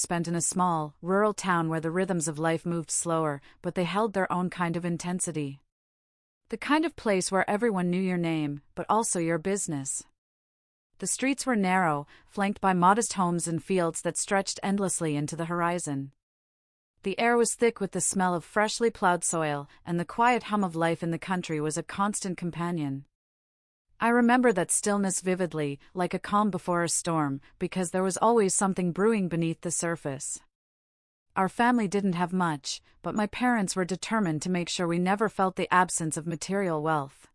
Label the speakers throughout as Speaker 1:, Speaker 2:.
Speaker 1: spent in a small, rural town where the rhythms of life moved slower, but they held their own kind of intensity. The kind of place where everyone knew your name, but also your business. The streets were narrow, flanked by modest homes and fields that stretched endlessly into the horizon. The air was thick with the smell of freshly plowed soil, and the quiet hum of life in the country was a constant companion. I remember that stillness vividly, like a calm before a storm, because there was always something brewing beneath the surface. Our family didn't have much, but my parents were determined to make sure we never felt the absence of material wealth.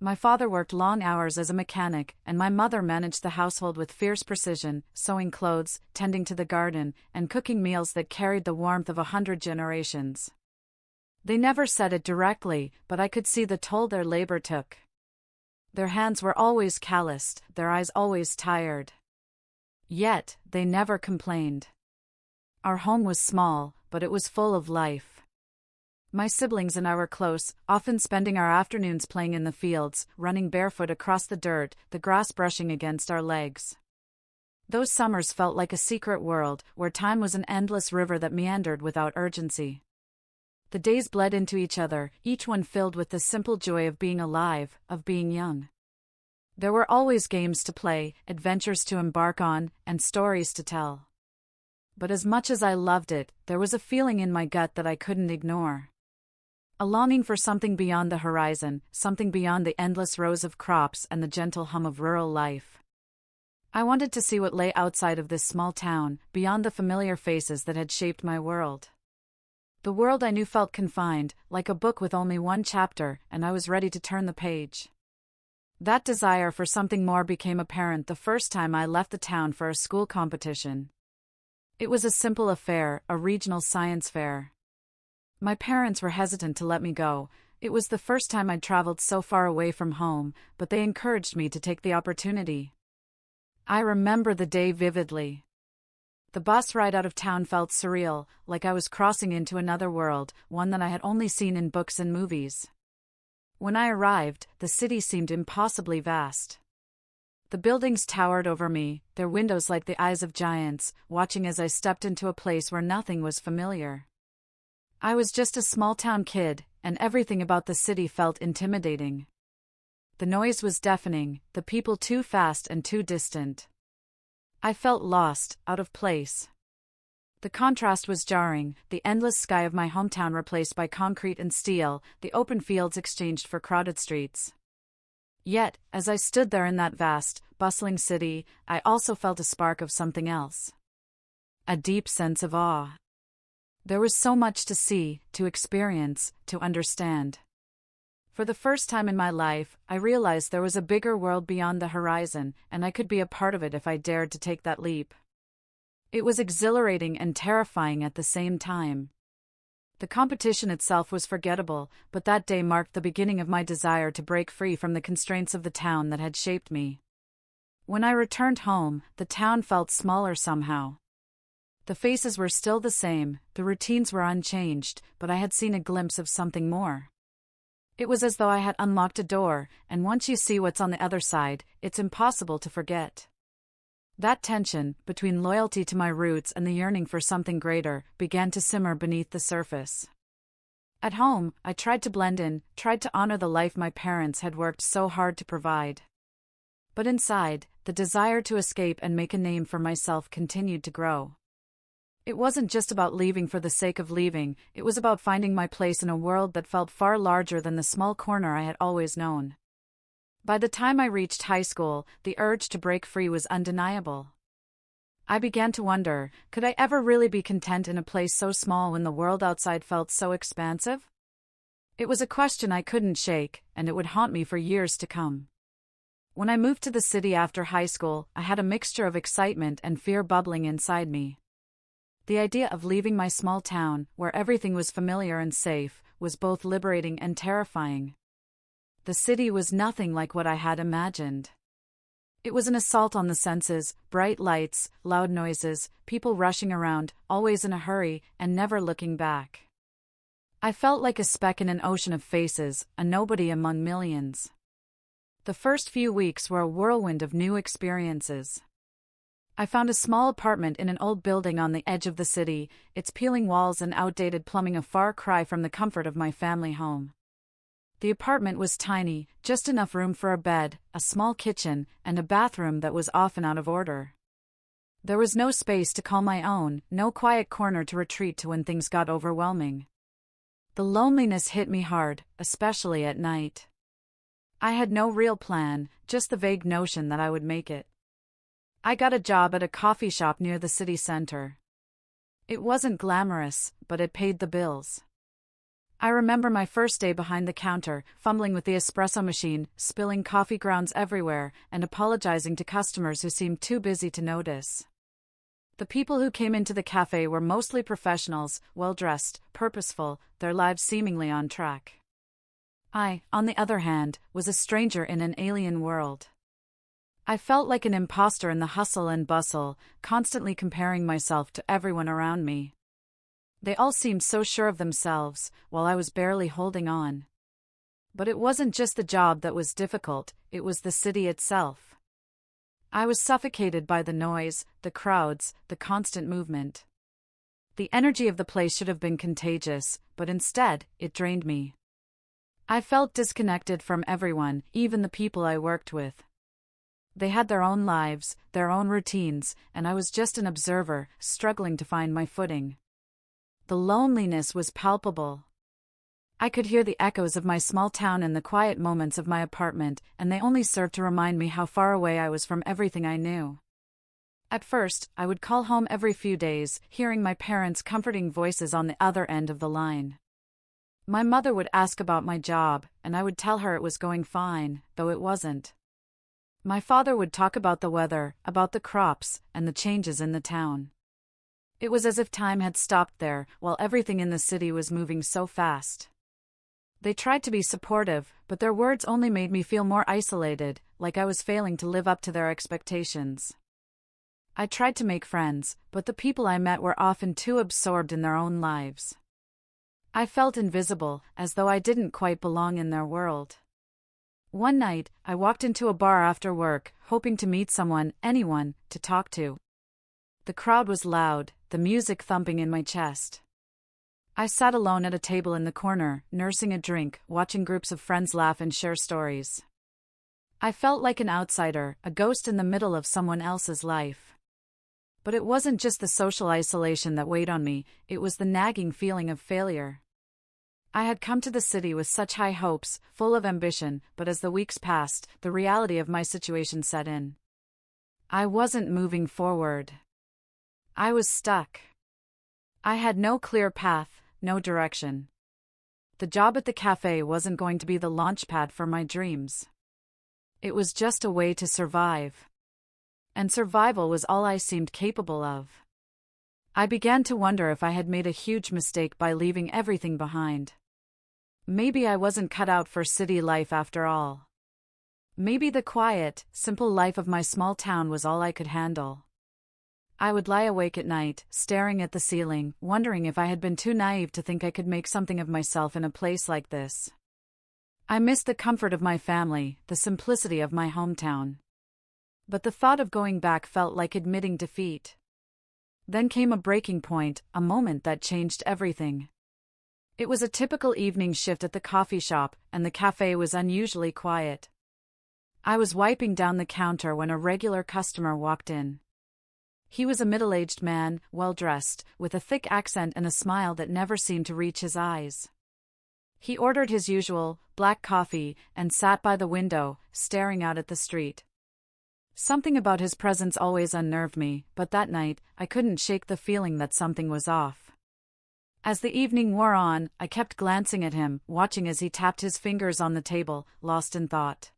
Speaker 1: My father worked long hours as a mechanic, and my mother managed the household with fierce precision, sewing clothes, tending to the garden, and cooking meals that carried the warmth of 100 generations. They never said it directly, but I could see the toll their labor took. Their hands were always calloused, their eyes always tired. Yet, they never complained. Our home was small, but it was full of life. My siblings and I were close, often spending our afternoons playing in the fields, running barefoot across the dirt, the grass brushing against our legs. Those summers felt like a secret world, where time was an endless river that meandered without urgency. The days bled into each other, each one filled with the simple joy of being alive, of being young. There were always games to play, adventures to embark on, and stories to tell. But as much as I loved it, there was a feeling in my gut that I couldn't ignore. A longing for something beyond the horizon, something beyond the endless rows of crops and the gentle hum of rural life. I wanted to see what lay outside of this small town, beyond the familiar faces that had shaped my world. The world I knew felt confined, like a book with only one chapter, and I was ready to turn the page. That desire for something more became apparent the first time I left the town for a school competition. It was a simple affair, a regional science fair. My parents were hesitant to let me go. It was the first time I'd traveled so far away from home, but they encouraged me to take the opportunity. I remember the day vividly. The bus ride out of town felt surreal, like I was crossing into another world, one that I had only seen in books and movies. When I arrived, the city seemed impossibly vast. The buildings towered over me, their windows like the eyes of giants, watching as I stepped into a place where nothing was familiar. I was just a small-town kid, and everything about the city felt intimidating. The noise was deafening, the people too fast and too distant. I felt lost, out of place. The contrast was jarring, the endless sky of my hometown replaced by concrete and steel, the open fields exchanged for crowded streets. Yet, as I stood there in that vast, bustling city, I also felt a spark of something else. A deep sense of awe. There was so much to see, to experience, to understand. For the first time in my life, I realized there was a bigger world beyond the horizon, and I could be a part of it if I dared to take that leap. It was exhilarating and terrifying at the same time. The competition itself was forgettable, but that day marked the beginning of my desire to break free from the constraints of the town that had shaped me. When I returned home, the town felt smaller somehow. The faces were still the same, the routines were unchanged, but I had seen a glimpse of something more. It was as though I had unlocked a door, and once you see what's on the other side, it's impossible to forget. That tension, between loyalty to my roots and the yearning for something greater, began to simmer beneath the surface. At home, I tried to blend in, tried to honor the life my parents had worked so hard to provide. But inside, the desire to escape and make a name for myself continued to grow. It wasn't just about leaving for the sake of leaving, it was about finding my place in a world that felt far larger than the small corner I had always known. By the time I reached high school, the urge to break free was undeniable. I began to wonder, could I ever really be content in a place so small when the world outside felt so expansive? It was a question I couldn't shake, and it would haunt me for years to come. When I moved to the city after high school, I had a mixture of excitement and fear bubbling inside me. The idea of leaving my small town, where everything was familiar and safe, was both liberating and terrifying. The city was nothing like what I had imagined. It was an assault on the senses, bright lights, loud noises, people rushing around, always in a hurry, and never looking back. I felt like a speck in an ocean of faces, a nobody among millions. The first few weeks were a whirlwind of new experiences. I found a small apartment in an old building on the edge of the city, its peeling walls and outdated plumbing a far cry from the comfort of my family home. The apartment was tiny, just enough room for a bed, a small kitchen, and a bathroom that was often out of order. There was no space to call my own, no quiet corner to retreat to when things got overwhelming. The loneliness hit me hard, especially at night. I had no real plan, just the vague notion that I would make it. I got a job at a coffee shop near the city center. It wasn't glamorous, but it paid the bills. I remember my first day behind the counter, fumbling with the espresso machine, spilling coffee grounds everywhere, and apologizing to customers who seemed too busy to notice. The people who came into the cafe were mostly professionals, well-dressed, purposeful, their lives seemingly on track. I, on the other hand, was a stranger in an alien world. I felt like an imposter in the hustle and bustle, constantly comparing myself to everyone around me. They all seemed so sure of themselves, while I was barely holding on. But it wasn't just the job that was difficult, it was the city itself. I was suffocated by the noise, the crowds, the constant movement. The energy of the place should have been contagious, but instead, it drained me. I felt disconnected from everyone, even the people I worked with. They had their own lives, their own routines, and I was just an observer, struggling to find my footing. The loneliness was palpable. I could hear the echoes of my small town in the quiet moments of my apartment, and they only served to remind me how far away I was from everything I knew. At first, I would call home every few days, hearing my parents' comforting voices on the other end of the line. My mother would ask about my job, and I would tell her it was going fine, though it wasn't. My father would talk about the weather, about the crops, and the changes in the town. It was as if time had stopped there, while everything in the city was moving so fast. They tried to be supportive, but their words only made me feel more isolated, like I was failing to live up to their expectations. I tried to make friends, but the people I met were often too absorbed in their own lives. I felt invisible, as though I didn't quite belong in their world. One night, I walked into a bar after work, hoping to meet someone, anyone, to talk to. The crowd was loud, the music thumping in my chest. I sat alone at a table in the corner, nursing a drink, watching groups of friends laugh and share stories. I felt like an outsider, a ghost in the middle of someone else's life. But it wasn't just the social isolation that weighed on me, it was the nagging feeling of failure. I had come to the city with such high hopes, full of ambition, but as the weeks passed, the reality of my situation set in. I wasn't moving forward. I was stuck. I had no clear path, no direction. The job at the cafe wasn't going to be the launchpad for my dreams. It was just a way to survive. And survival was all I seemed capable of. I began to wonder if I had made a huge mistake by leaving everything behind. Maybe I wasn't cut out for city life after all. Maybe the quiet, simple life of my small town was all I could handle. I would lie awake at night, staring at the ceiling, wondering if I had been too naive to think I could make something of myself in a place like this. I missed the comfort of my family, the simplicity of my hometown. But the thought of going back felt like admitting defeat. Then came a breaking point, a moment that changed everything. It was a typical evening shift at the coffee shop, and the cafe was unusually quiet. I was wiping down the counter when a regular customer walked in. He was a middle-aged man, well-dressed, with a thick accent and a smile that never seemed to reach his eyes. He ordered his usual, black coffee, and sat by the window, staring out at the street. Something about his presence always unnerved me, but that night, I couldn't shake the feeling that something was off. As the evening wore on, I kept glancing at him, watching as he tapped his fingers on the table, lost in thought.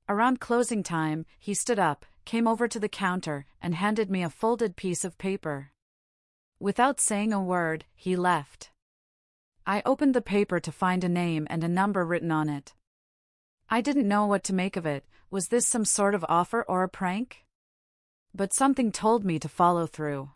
Speaker 1: Around closing time, he stood up, came over to the counter, and handed me a folded piece of paper. Without saying a word, he left. I opened the paper to find a name and a number written on it. I didn't know what to make of it. Was this some sort of offer or a prank? But something told me to follow through.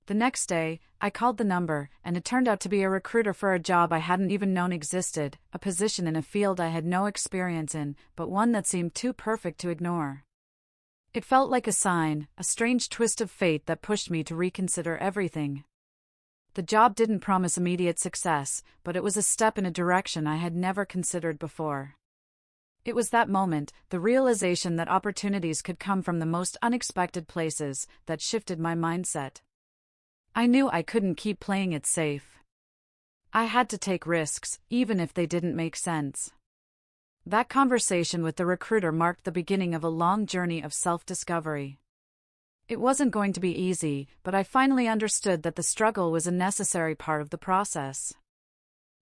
Speaker 1: The next day, I called the number, and it turned out to be a recruiter for a job I hadn't even known existed, a position in a field I had no experience in, but one that seemed too perfect to ignore. It felt like a sign, a strange twist of fate that pushed me to reconsider everything. The job didn't promise immediate success, but it was a step in a direction I had never considered before. It was that moment, the realization that opportunities could come from the most unexpected places, that shifted my mindset. I knew I couldn't keep playing it safe. I had to take risks, even if they didn't make sense. That conversation with the recruiter marked the beginning of a long journey of self-discovery. It wasn't going to be easy, but I finally understood that the struggle was a necessary part of the process.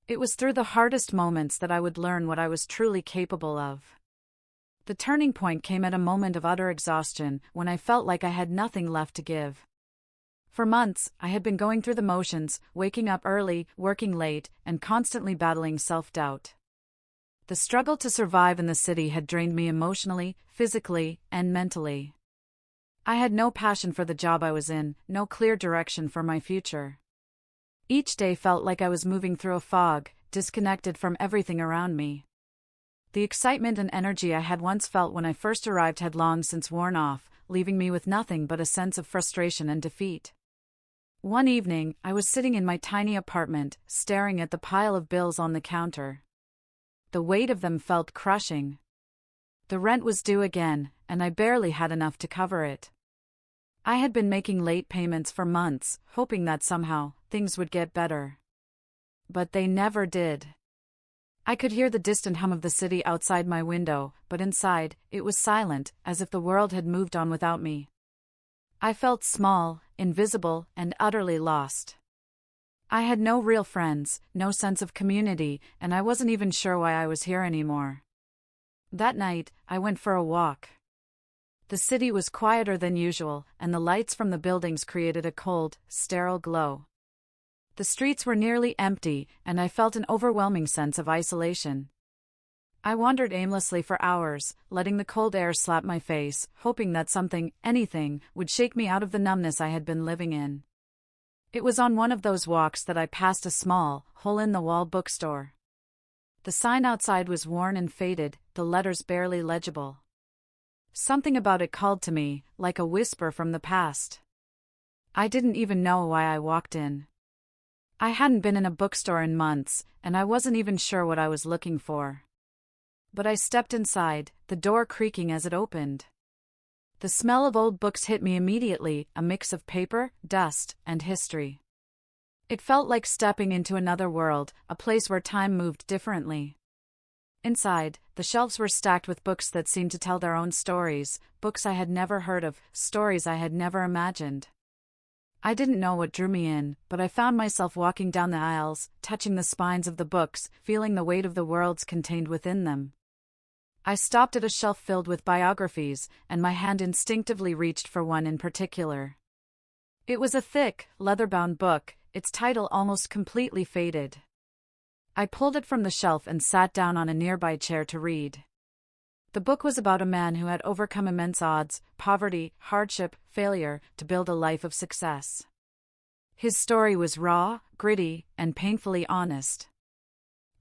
Speaker 1: It was through the hardest moments that I would learn what I was truly capable of. The turning point came at a moment of utter exhaustion, when I felt like I had nothing left to give. For months, I had been going through the motions, waking up early, working late, and constantly battling self-doubt. The struggle to survive in the city had drained me emotionally, physically, and mentally. I had no passion for the job I was in, no clear direction for my future. Each day felt like I was moving through a fog, disconnected from everything around me. The excitement and energy I had once felt when I first arrived had long since worn off, leaving me with nothing but a sense of frustration and defeat. One evening, I was sitting in my tiny apartment, staring at the pile of bills on the counter. The weight of them felt crushing. The rent was due again, and I barely had enough to cover it. I had been making late payments for months, hoping that somehow, things would get better. But they never did. I could hear the distant hum of the city outside my window, but inside, it was silent, as if the world had moved on without me. I felt small, invisible, and utterly lost. I had no real friends, no sense of community, and I wasn't even sure why I was here anymore. That night, I went for a walk. The city was quieter than usual, and the lights from the buildings created a cold, sterile glow. The streets were nearly empty, and I felt an overwhelming sense of isolation. I wandered aimlessly for hours, letting the cold air slap my face, hoping that something, anything, would shake me out of the numbness I had been living in. It was on one of those walks that I passed a small, hole-in-the-wall bookstore. The sign outside was worn and faded, the letters barely legible. Something about it called to me, like a whisper from the past. I didn't even know why I walked in. I hadn't been in a bookstore in months, and I wasn't even sure what I was looking for. But I stepped inside, the door creaking as it opened. The smell of old books hit me immediately, a mix of paper, dust, and history. It felt like stepping into another world, a place where time moved differently. Inside, the shelves were stacked with books that seemed to tell their own stories, books I had never heard of, stories I had never imagined. I didn't know what drew me in, but I found myself walking down the aisles, touching the spines of the books, feeling the weight of the worlds contained within them. I stopped at a shelf filled with biographies, and my hand instinctively reached for one in particular. It was a thick, leather-bound book, its title almost completely faded. I pulled it from the shelf and sat down on a nearby chair to read. The book was about a man who had overcome immense odds, poverty, hardship, failure, to build a life of success. His story was raw, gritty, and painfully honest.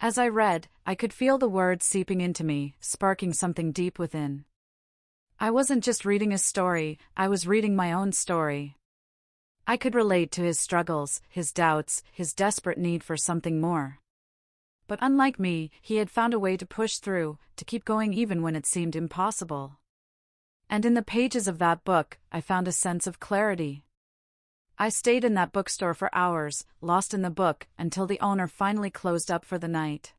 Speaker 1: As I read, I could feel the words seeping into me, sparking something deep within. I wasn't just reading his story, I was reading my own story. I could relate to his struggles, his doubts, his desperate need for something more. But unlike me, he had found a way to push through, to keep going even when it seemed impossible. And in the pages of that book, I found a sense of clarity. I stayed in that bookstore for hours, lost in the book, until the owner finally closed up for the night.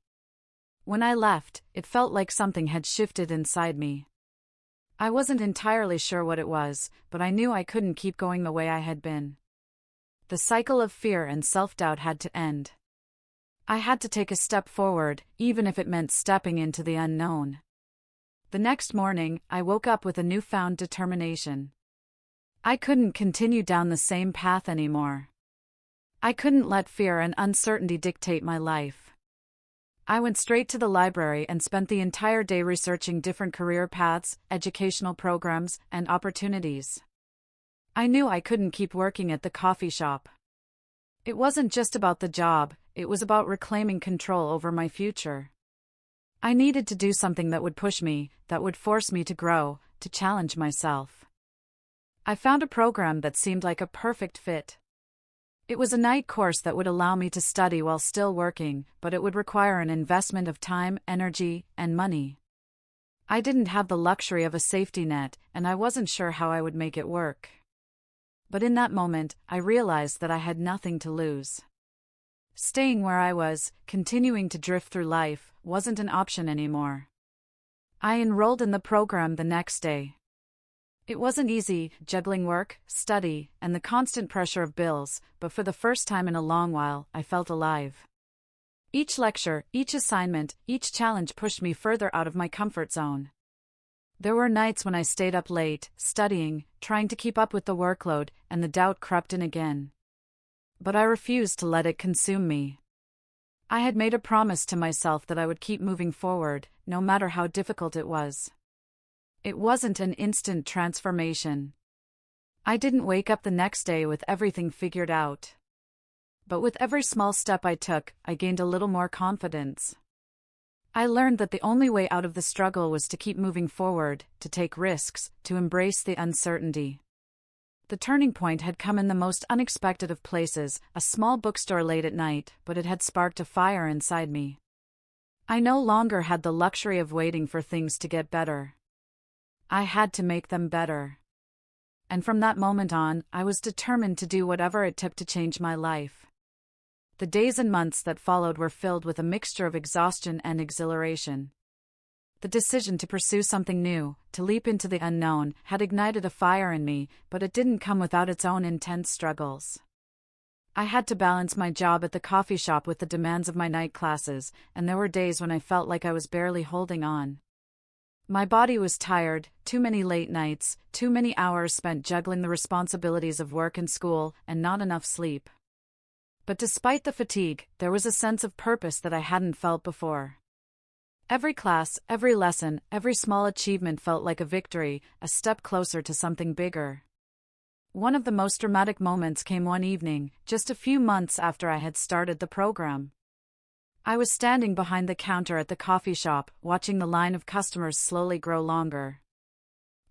Speaker 1: When I left, it felt like something had shifted inside me. I wasn't entirely sure what it was, but I knew I couldn't keep going the way I had been. The cycle of fear and self-doubt had to end. I had to take a step forward, even if it meant stepping into the unknown. The next morning, I woke up with a newfound determination. I couldn't continue down the same path anymore. I couldn't let fear and uncertainty dictate my life. I went straight to the library and spent the entire day researching different career paths, educational programs, and opportunities. I knew I couldn't keep working at the coffee shop. It wasn't just about the job, it was about reclaiming control over my future. I needed to do something that would push me, that would force me to grow, to challenge myself. I found a program that seemed like a perfect fit. It was a night course that would allow me to study while still working, but it would require an investment of time, energy, and money. I didn't have the luxury of a safety net, and I wasn't sure how I would make it work. But in that moment, I realized that I had nothing to lose. Staying where I was, continuing to drift through life, wasn't an option anymore. I enrolled in the program the next day. It wasn't easy, juggling work, study, and the constant pressure of bills, but for the first time in a long while, I felt alive. Each lecture, each assignment, each challenge pushed me further out of my comfort zone. There were nights when I stayed up late, studying, trying to keep up with the workload, and the doubt crept in again. But I refused to let it consume me. I had made a promise to myself that I would keep moving forward, no matter how difficult it was. It wasn't an instant transformation. I didn't wake up the next day with everything figured out. But with every small step I took, I gained a little more confidence. I learned that the only way out of the struggle was to keep moving forward, to take risks, to embrace the uncertainty. The turning point had come in the most unexpected of places, a small bookstore late at night, but it had sparked a fire inside me. I no longer had the luxury of waiting for things to get better. I had to make them better. And from that moment on, I was determined to do whatever it took to change my life. The days and months that followed were filled with a mixture of exhaustion and exhilaration. The decision to pursue something new, to leap into the unknown, had ignited a fire in me, but it didn't come without its own intense struggles. I had to balance my job at the coffee shop with the demands of my night classes, and there were days when I felt like I was barely holding on. My body was tired, too many late nights, too many hours spent juggling the responsibilities of work and school, and not enough sleep. But despite the fatigue, there was a sense of purpose that I hadn't felt before. Every class, every lesson, every small achievement felt like a victory, a step closer to something bigger. One of the most dramatic moments came one evening, just a few months after I had started the program. I was standing behind the counter at the coffee shop, watching the line of customers slowly grow longer.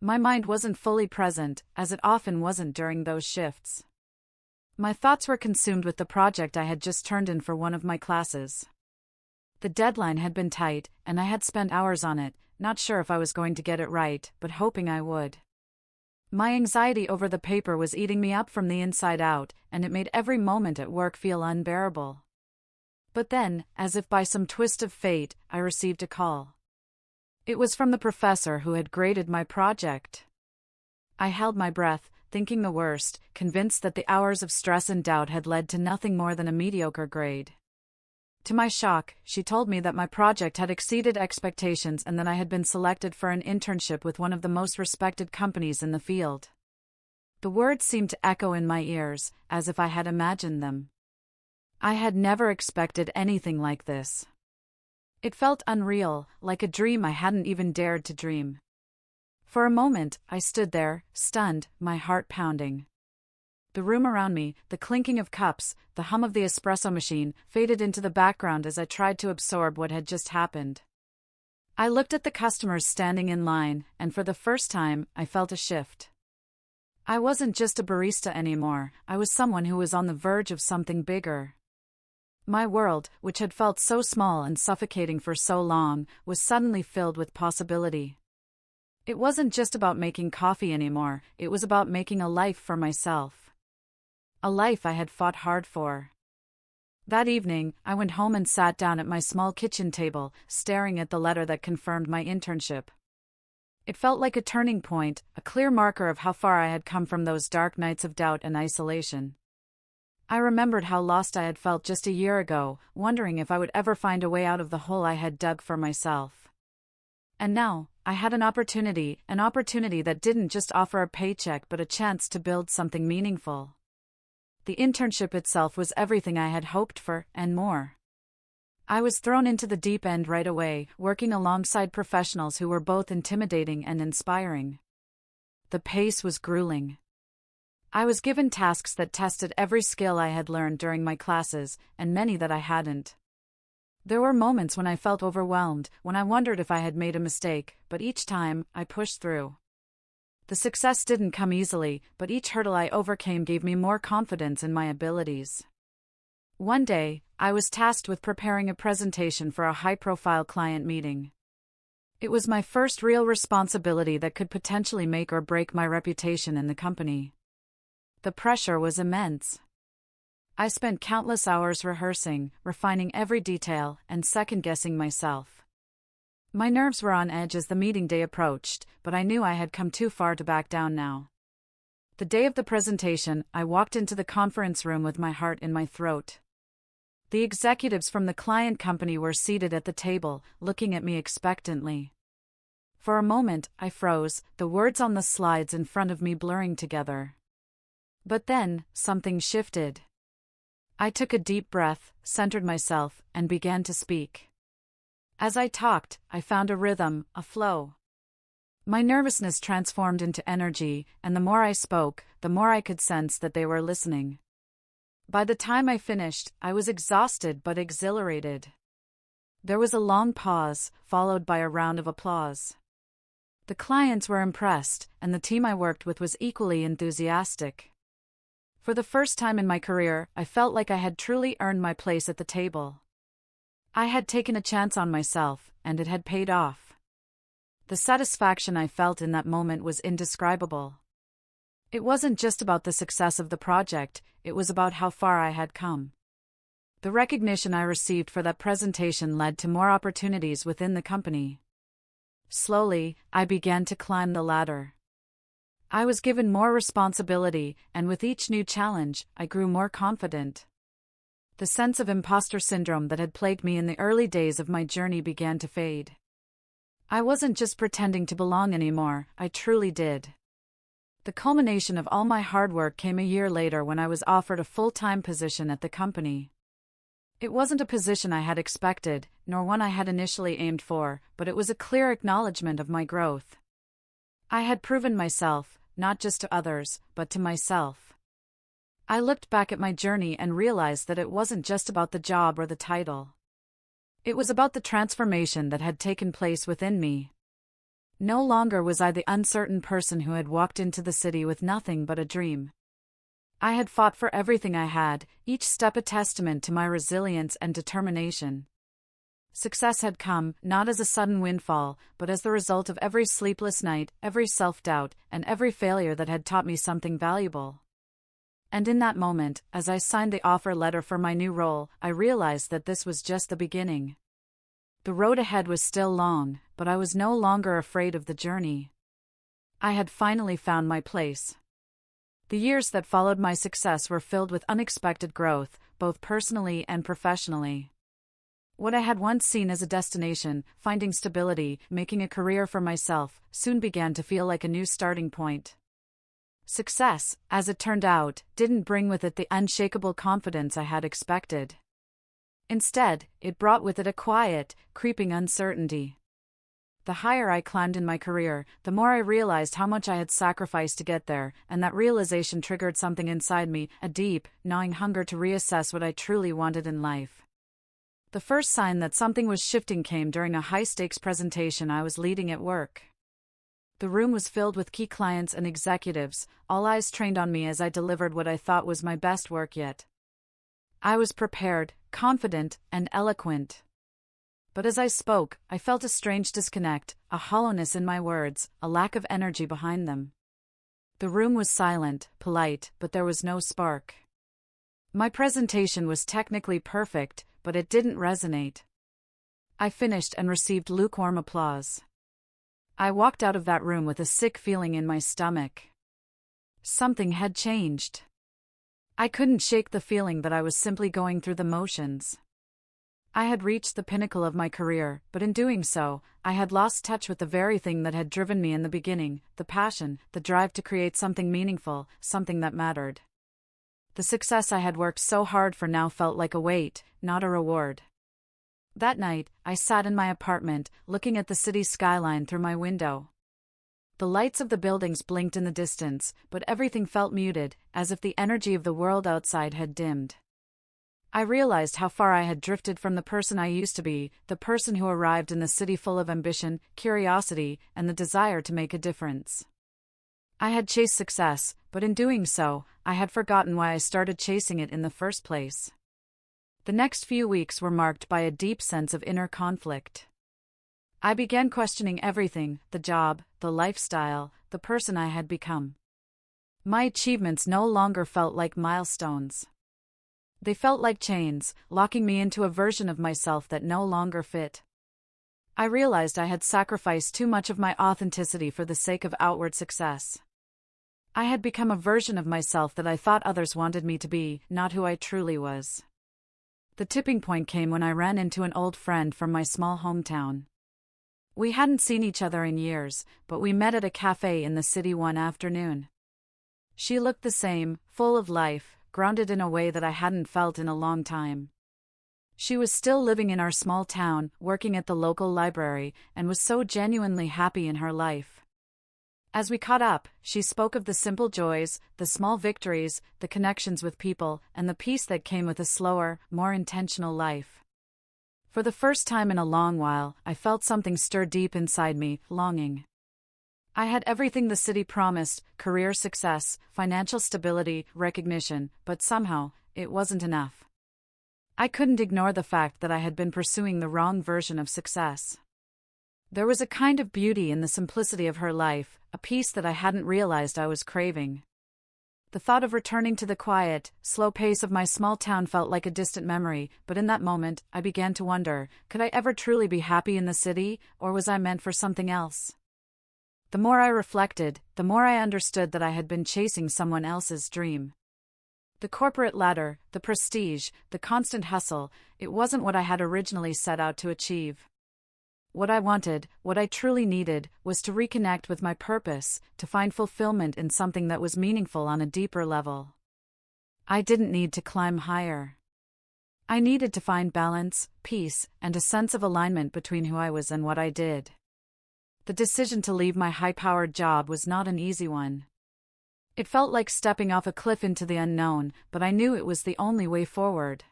Speaker 1: My mind wasn't fully present, as it often wasn't during those shifts. My thoughts were consumed with the project I had just turned in for one of my classes. The deadline had been tight, and I had spent hours on it, not sure if I was going to get it right, but hoping I would. My anxiety over the paper was eating me up from the inside out, and it made every moment at work feel unbearable. But then, as if by some twist of fate, I received a call. It was from the professor who had graded my project. I held my breath, thinking the worst, convinced that the hours of stress and doubt had led to nothing more than a mediocre grade. To my shock, she told me that my project had exceeded expectations and that I had been selected for an internship with one of the most respected companies in the field. The words seemed to echo in my ears, as if I had imagined them. I had never expected anything like this. It felt unreal, like a dream I hadn't even dared to dream. For a moment, I stood there, stunned, my heart pounding. The room around me, the clinking of cups, the hum of the espresso machine, faded into the background as I tried to absorb what had just happened. I looked at the customers standing in line, and for the first time, I felt a shift. I wasn't just a barista anymore, I was someone who was on the verge of something bigger. My world, which had felt so small and suffocating for so long, was suddenly filled with possibility. It wasn't just about making coffee anymore, it was about making a life for myself. A life I had fought hard for. That evening, I went home and sat down at my small kitchen table, staring at the letter that confirmed my internship. It felt like a turning point, a clear marker of how far I had come from those dark nights of doubt and isolation. I remembered how lost I had felt just a year ago, wondering if I would ever find a way out of the hole I had dug for myself. And now, I had an opportunity that didn't just offer a paycheck but a chance to build something meaningful. The internship itself was everything I had hoped for, and more. I was thrown into the deep end right away, working alongside professionals who were both intimidating and inspiring. The pace was grueling. I was given tasks that tested every skill I had learned during my classes, and many that I hadn't. There were moments when I felt overwhelmed, when I wondered if I had made a mistake, but each time, I pushed through. The success didn't come easily, but each hurdle I overcame gave me more confidence in my abilities. One day, I was tasked with preparing a presentation for a high-profile client meeting. It was my first real responsibility that could potentially make or break my reputation in the company. The pressure was immense. I spent countless hours rehearsing, refining every detail, and second-guessing myself. My nerves were on edge as the meeting day approached, but I knew I had come too far to back down now. The day of the presentation, I walked into the conference room with my heart in my throat. The executives from the client company were seated at the table, looking at me expectantly. For a moment, I froze, the words on the slides in front of me blurring together. But then, something shifted. I took a deep breath, centered myself, and began to speak. As I talked, I found a rhythm, a flow. My nervousness transformed into energy, and the more I spoke, the more I could sense that they were listening. By the time I finished, I was exhausted but exhilarated. There was a long pause, followed by a round of applause. The clients were impressed, and the team I worked with was equally enthusiastic. For the first time in my career, I felt like I had truly earned my place at the table. I had taken a chance on myself, and it had paid off. The satisfaction I felt in that moment was indescribable. It wasn't just about the success of the project, it was about how far I had come. The recognition I received for that presentation led to more opportunities within the company. Slowly, I began to climb the ladder. I was given more responsibility, and with each new challenge, I grew more confident. The sense of imposter syndrome that had plagued me in the early days of my journey began to fade. I wasn't just pretending to belong anymore, I truly did. The culmination of all my hard work came a year later when I was offered a full-time position at the company. It wasn't a position I had expected, nor one I had initially aimed for, but it was a clear acknowledgement of my growth. I had proven myself, not just to others, but to myself. I looked back at my journey and realized that it wasn't just about the job or the title. It was about the transformation that had taken place within me. No longer was I the uncertain person who had walked into the city with nothing but a dream. I had fought for everything I had, each step a testament to my resilience and determination. Success had come, not as a sudden windfall, but as the result of every sleepless night, every self-doubt, and every failure that had taught me something valuable. And in that moment, as I signed the offer letter for my new role, I realized that this was just the beginning. The road ahead was still long, but I was no longer afraid of the journey. I had finally found my place. The years that followed my success were filled with unexpected growth, both personally and professionally. What I had once seen as a destination, finding stability, making a career for myself, soon began to feel like a new starting point. Success, as it turned out, didn't bring with it the unshakable confidence I had expected. Instead, it brought with it a quiet, creeping uncertainty. The higher I climbed in my career, the more I realized how much I had sacrificed to get there, and that realization triggered something inside me, a deep, gnawing hunger to reassess what I truly wanted in life. The first sign that something was shifting came during a high-stakes presentation I was leading at work. The room was filled with key clients and executives, all eyes trained on me as I delivered what I thought was my best work yet. I was prepared, confident, and eloquent. But as I spoke, I felt a strange disconnect, a hollowness in my words, a lack of energy behind them. The room was silent, polite, but there was no spark. My presentation was technically perfect, but it didn't resonate. I finished and received lukewarm applause. I walked out of that room with a sick feeling in my stomach. Something had changed. I couldn't shake the feeling that I was simply going through the motions. I had reached the pinnacle of my career, but in doing so, I had lost touch with the very thing that had driven me in the beginning, the passion, the drive to create something meaningful, something that mattered. The success I had worked so hard for now felt like a weight, not a reward. That night, I sat in my apartment, looking at the city skyline through my window. The lights of the buildings blinked in the distance, but everything felt muted, as if the energy of the world outside had dimmed. I realized how far I had drifted from the person I used to be, the person who arrived in the city full of ambition, curiosity, and the desire to make a difference. I had chased success, but in doing so, I had forgotten why I started chasing it in the first place. The next few weeks were marked by a deep sense of inner conflict. I began questioning everything: the job, the lifestyle, the person I had become. My achievements no longer felt like milestones. They felt like chains, locking me into a version of myself that no longer fit. I realized I had sacrificed too much of my authenticity for the sake of outward success. I had become a version of myself that I thought others wanted me to be, not who I truly was. The tipping point came when I ran into an old friend from my small hometown. We hadn't seen each other in years, but we met at a cafe in the city one afternoon. She looked the same, full of life, grounded in a way that I hadn't felt in a long time. She was still living in our small town, working at the local library, and was so genuinely happy in her life. As we caught up, she spoke of the simple joys, the small victories, the connections with people, and the peace that came with a slower, more intentional life. For the first time in a long while, I felt something stir deep inside me: longing. I had everything the city promised: career success, financial stability, recognition, but somehow, it wasn't enough. I couldn't ignore the fact that I had been pursuing the wrong version of success. There was a kind of beauty in the simplicity of her life, a peace that I hadn't realized I was craving. The thought of returning to the quiet, slow pace of my small town felt like a distant memory, but in that moment, I began to wonder, could I ever truly be happy in the city, or was I meant for something else? The more I reflected, the more I understood that I had been chasing someone else's dream. The corporate ladder, the prestige, the constant hustle, it wasn't what I had originally set out to achieve. What I wanted, what I truly needed, was to reconnect with my purpose, to find fulfillment in something that was meaningful on a deeper level. I didn't need to climb higher. I needed to find balance, peace, and a sense of alignment between who I was and what I did. The decision to leave my high-powered job was not an easy one. It felt like stepping off a cliff into the unknown, but I knew it was the only way forward.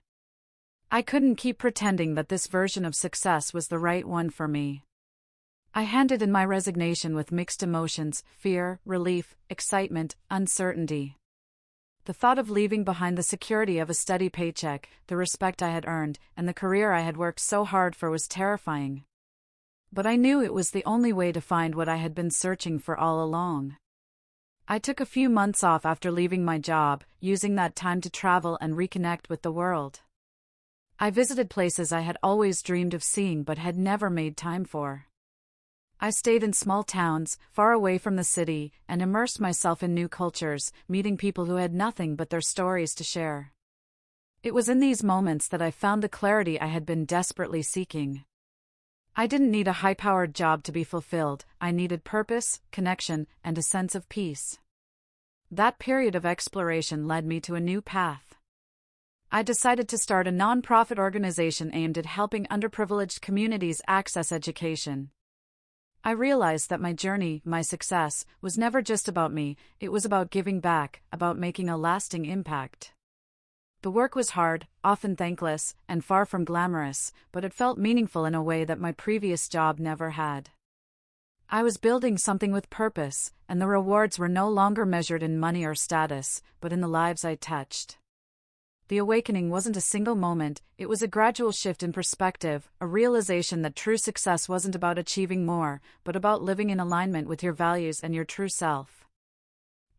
Speaker 1: I couldn't keep pretending that this version of success was the right one for me. I handed in my resignation with mixed emotions: fear, relief, excitement, uncertainty. The thought of leaving behind the security of a steady paycheck, the respect I had earned, and the career I had worked so hard for was terrifying. But I knew it was the only way to find what I had been searching for all along. I took a few months off after leaving my job, using that time to travel and reconnect with the world. I visited places I had always dreamed of seeing but had never made time for. I stayed in small towns, far away from the city, and immersed myself in new cultures, meeting people who had nothing but their stories to share. It was in these moments that I found the clarity I had been desperately seeking. I didn't need a high-powered job to be fulfilled. I needed purpose, connection, and a sense of peace. That period of exploration led me to a new path. I decided to start a non-profit organization aimed at helping underprivileged communities access education. I realized that my journey, my success, was never just about me. It was about giving back, about making a lasting impact. The work was hard, often thankless, and far from glamorous, but it felt meaningful in a way that my previous job never had. I was building something with purpose, and the rewards were no longer measured in money or status, but in the lives I touched. The awakening wasn't a single moment, it was a gradual shift in perspective, a realization that true success wasn't about achieving more, but about living in alignment with your values and your true self.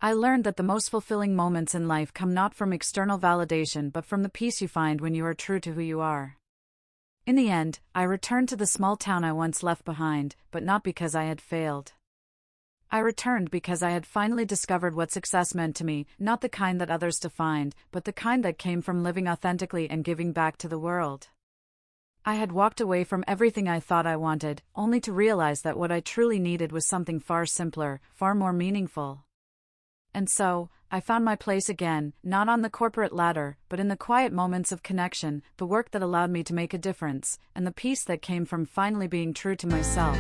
Speaker 1: I learned that the most fulfilling moments in life come not from external validation but from the peace you find when you are true to who you are. In the end, I returned to the small town I once left behind, but not because I had failed. I returned because I had finally discovered what success meant to me, not the kind that others defined, but the kind that came from living authentically and giving back to the world. I had walked away from everything I thought I wanted, only to realize that what I truly needed was something far simpler, far more meaningful. And so, I found my place again, not on the corporate ladder, but in the quiet moments of connection, the work that allowed me to make a difference, and the peace that came from finally being true to myself.